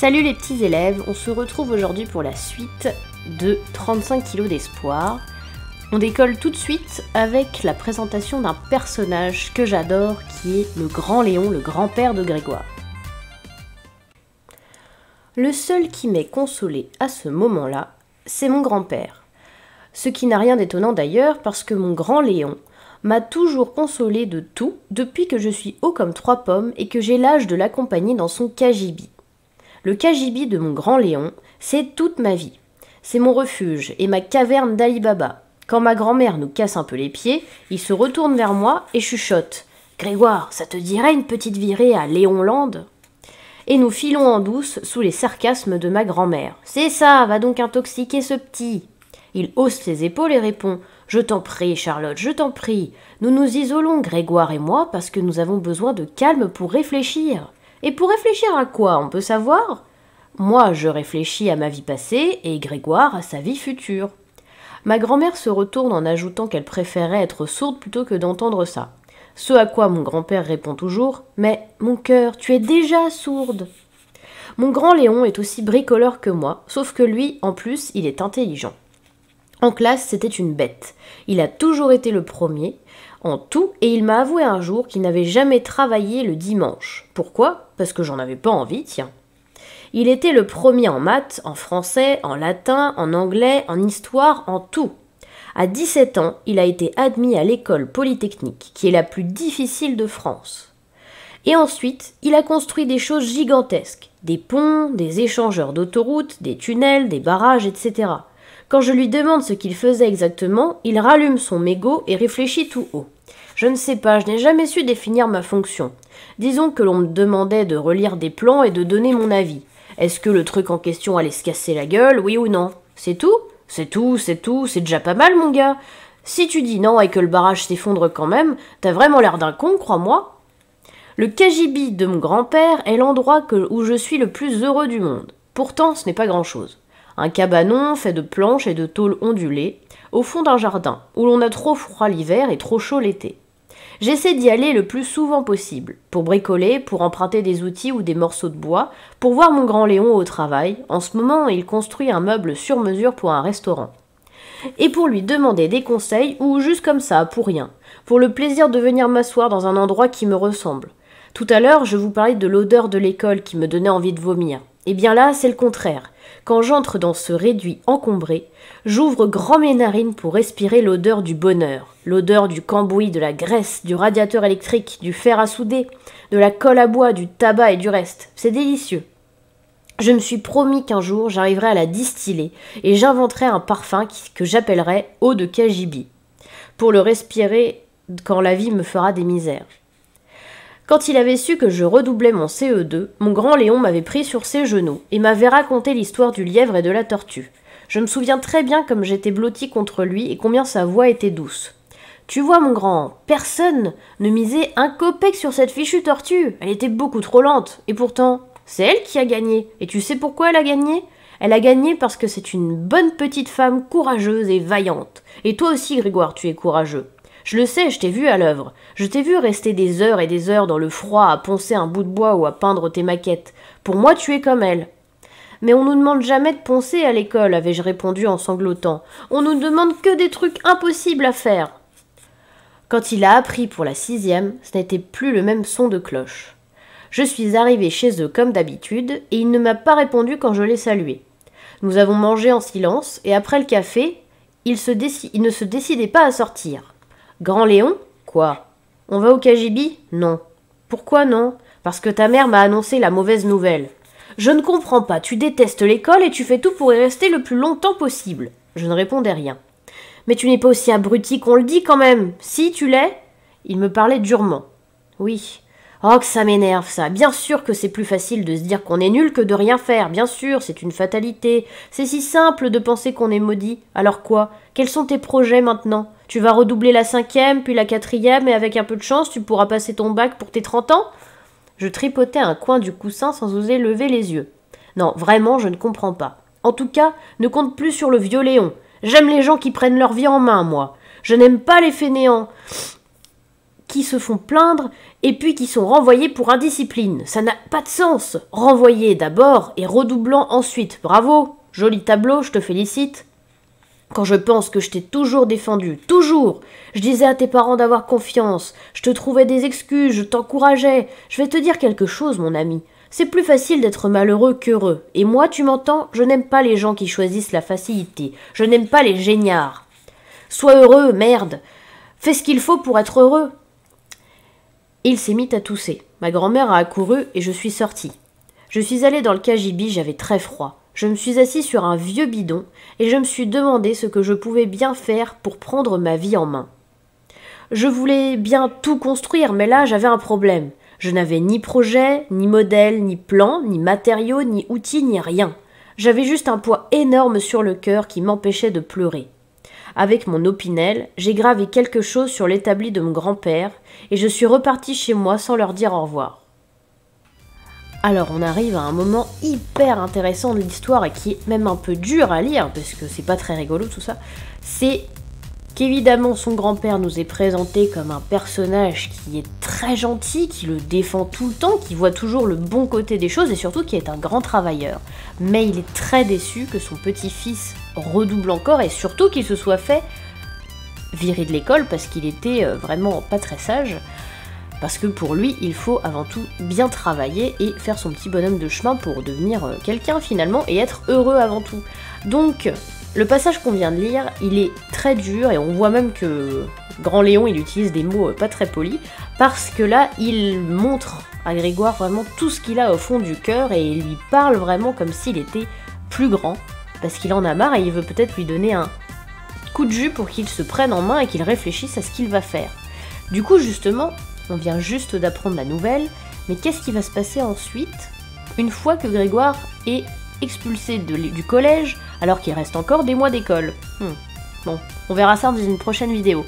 Salut les petits élèves, on se retrouve aujourd'hui pour la suite de 35 kilos d'espoir. On décolle tout de suite avec la présentation d'un personnage que j'adore qui est le grand Léon, le grand-père de Grégoire. Le seul qui m'ait consolé à ce moment-là, c'est mon grand-père. Ce qui n'a rien d'étonnant d'ailleurs parce que mon grand Léon m'a toujours consolé de tout depuis que je suis haut comme 3 pommes et que j'ai l'âge de l'accompagner dans son cagibi. Le cagibi de mon grand Léon, c'est toute ma vie. C'est mon refuge et ma caverne d'Ali Baba. Quand ma grand-mère nous casse un peu les pieds, il se retourne vers moi et chuchote « Grégoire, ça te dirait une petite virée à Léonland ?» Et nous filons en douce sous les sarcasmes de ma grand-mère. « C'est ça, va donc intoxiquer ce petit !» Il hausse ses épaules et répond « Je t'en prie, Charlotte, je t'en prie. Nous nous isolons, Grégoire et moi, parce que nous avons besoin de calme pour réfléchir. » Et pour réfléchir à quoi, on peut savoir? Moi, je réfléchis à ma vie passée et Grégoire à sa vie future. Ma grand-mère se retourne en ajoutant qu'elle préférait être sourde plutôt que d'entendre ça. Ce à quoi mon grand-père répond toujours « Mais, mon cœur, tu es déjà sourde !» Mon grand Léon est aussi bricoleur que moi, sauf que lui, en plus, il est intelligent. En classe, c'était une bête. Il a toujours été le premier en tout et il m'a avoué un jour qu'il n'avait jamais travaillé le dimanche. Pourquoi? Parce que j'en avais pas envie, tiens. Il était le premier en maths, en français, en latin, en anglais, en histoire, en tout. À 17 ans, il a été admis à l'école polytechnique, qui est la plus difficile de France. Et ensuite, il a construit des choses gigantesques. Des ponts, des échangeurs d'autoroutes, des tunnels, des barrages, etc. Quand je lui demande ce qu'il faisait exactement, il rallume son mégot et réfléchit tout haut. Je ne sais pas, je n'ai jamais su définir ma fonction. Disons que l'on me demandait de relire des plans et de donner mon avis. Est-ce que le truc en question allait se casser la gueule, oui ou non? C'est tout? C'est tout, c'est déjà pas mal, mon gars. Si tu dis non et que le barrage s'effondre quand même, t'as vraiment l'air d'un con, crois-moi. Le cagibi de mon grand-père est l'endroit où je suis le plus heureux du monde. Pourtant, ce n'est pas grand-chose. Un cabanon fait de planches et de tôles ondulées, au fond d'un jardin, où l'on a trop froid l'hiver et trop chaud l'été. J'essaie d'y aller le plus souvent possible, pour bricoler, pour emprunter des outils ou des morceaux de bois, pour voir mon grand Léon au travail. En ce moment, il construit un meuble sur mesure pour un restaurant. Et pour lui demander des conseils, ou juste comme ça, pour rien, pour le plaisir de venir m'asseoir dans un endroit qui me ressemble. Tout à l'heure, je vous parlais de l'odeur de l'école qui me donnait envie de vomir. Eh bien là, c'est le contraire. Quand j'entre dans ce réduit encombré, j'ouvre grand mes narines pour respirer l'odeur du bonheur, l'odeur du cambouis, de la graisse, du radiateur électrique, du fer à souder, de la colle à bois, du tabac et du reste. C'est délicieux. Je me suis promis qu'un jour, j'arriverai à la distiller et j'inventerai un parfum que j'appellerai eau de cagibi, pour le respirer quand la vie me fera des misères. Quand il avait su que je redoublais mon CE2, mon grand Léon m'avait pris sur ses genoux et m'avait raconté l'histoire du lièvre et de la tortue. Je me souviens très bien comme j'étais blottie contre lui et combien sa voix était douce. Tu vois, mon grand, personne ne misait un copec sur cette fichue tortue. Elle était beaucoup trop lente. Et pourtant, c'est elle qui a gagné. Et tu sais pourquoi elle a gagné? Elle a gagné parce que c'est une bonne petite femme courageuse et vaillante. Et toi aussi, Grégoire, tu es courageux. Je le sais, je t'ai vu à l'œuvre. Je t'ai vu rester des heures et des heures dans le froid à poncer un bout de bois ou à peindre tes maquettes. Pour moi, tu es comme elle. Mais on nous demande jamais de poncer à l'école, avais-je répondu en sanglotant. On nous demande que des trucs impossibles à faire. Quand il a appris pour la 6e, ce n'était plus le même son de cloche. Je suis arrivée chez eux comme d'habitude et il ne m'a pas répondu quand je l'ai salué. Nous avons mangé en silence et après le café, il ne se décidait pas à sortir. Grand Léon? Quoi? On va au cagibi? Non. Pourquoi non? Parce que ta mère m'a annoncé la mauvaise nouvelle. Je ne comprends pas, tu détestes l'école et tu fais tout pour y rester le plus longtemps possible. Je ne répondais rien. Mais tu n'es pas aussi abruti qu'on le dit quand même. Si, tu l'es? Il me parlait durement. Oui. Oh, que ça m'énerve, ça. Bien sûr que c'est plus facile de se dire qu'on est nul que de rien faire. Bien sûr, c'est une fatalité. C'est si simple de penser qu'on est maudit. Alors quoi? Quels sont tes projets maintenant? Tu vas redoubler la 5e, puis la 4e, et avec un peu de chance, tu pourras passer ton bac pour tes 30 ans? Je tripotais un coin du coussin sans oser lever les yeux. Non, vraiment, je ne comprends pas. En tout cas, ne compte plus sur le vieux Léon. J'aime les gens qui prennent leur vie en main, moi. Je n'aime pas les fainéants qui se font plaindre et puis qui sont renvoyés pour indiscipline. Ça n'a pas de sens. Renvoyés d'abord et redoublant ensuite. Bravo, joli tableau, je te félicite. Quand je pense que je t'ai toujours défendu, toujours. Je disais à tes parents d'avoir confiance, je te trouvais des excuses, je t'encourageais. Je vais te dire quelque chose, mon ami. C'est plus facile d'être malheureux qu'heureux. Et moi, tu m'entends, je n'aime pas les gens qui choisissent la facilité. Je n'aime pas les géniards. Sois heureux, merde. Fais ce qu'il faut pour être heureux. Il s'est mis à tousser. Ma grand-mère a accouru et je suis sortie. Je suis allée dans le cagibi, j'avais très froid. Je me suis assis sur un vieux bidon et je me suis demandé ce que je pouvais bien faire pour prendre ma vie en main. Je voulais bien tout construire, mais là j'avais un problème. Je n'avais ni projet, ni modèle, ni plan, ni matériaux, ni outils, ni rien. J'avais juste un poids énorme sur le cœur qui m'empêchait de pleurer. Avec mon opinel, j'ai gravé quelque chose sur l'établi de mon grand-père et je suis repartie chez moi sans leur dire au revoir. Alors on arrive à un moment hyper intéressant de l'histoire et qui est même un peu dur à lire parce que c'est pas très rigolo tout ça. C'est qu'évidemment son grand-père nous est présenté comme un personnage qui est très gentil, qui le défend tout le temps, qui voit toujours le bon côté des choses et surtout qui est un grand travailleur. Mais il est très déçu que son petit-fils redouble encore et surtout qu'il se soit fait virer de l'école parce qu'il était vraiment pas très sage. Parce que pour lui, il faut avant tout bien travailler et faire son petit bonhomme de chemin pour devenir quelqu'un finalement et être heureux avant tout. Donc, le passage qu'on vient de lire, il est très dur et on voit même que Grand Léon, il utilise des mots pas très polis parce que là, il montre à Grégoire vraiment tout ce qu'il a au fond du cœur et il lui parle vraiment comme s'il était plus grand parce qu'il en a marre et il veut peut-être lui donner un coup de jus pour qu'il se prenne en main et qu'il réfléchisse à ce qu'il va faire. Du coup, justement, on vient juste d'apprendre la nouvelle, mais qu'est-ce qui va se passer ensuite, une fois que Grégoire est expulsé du collège, alors qu'il reste encore des mois d'école? Bon, on verra ça dans une prochaine vidéo.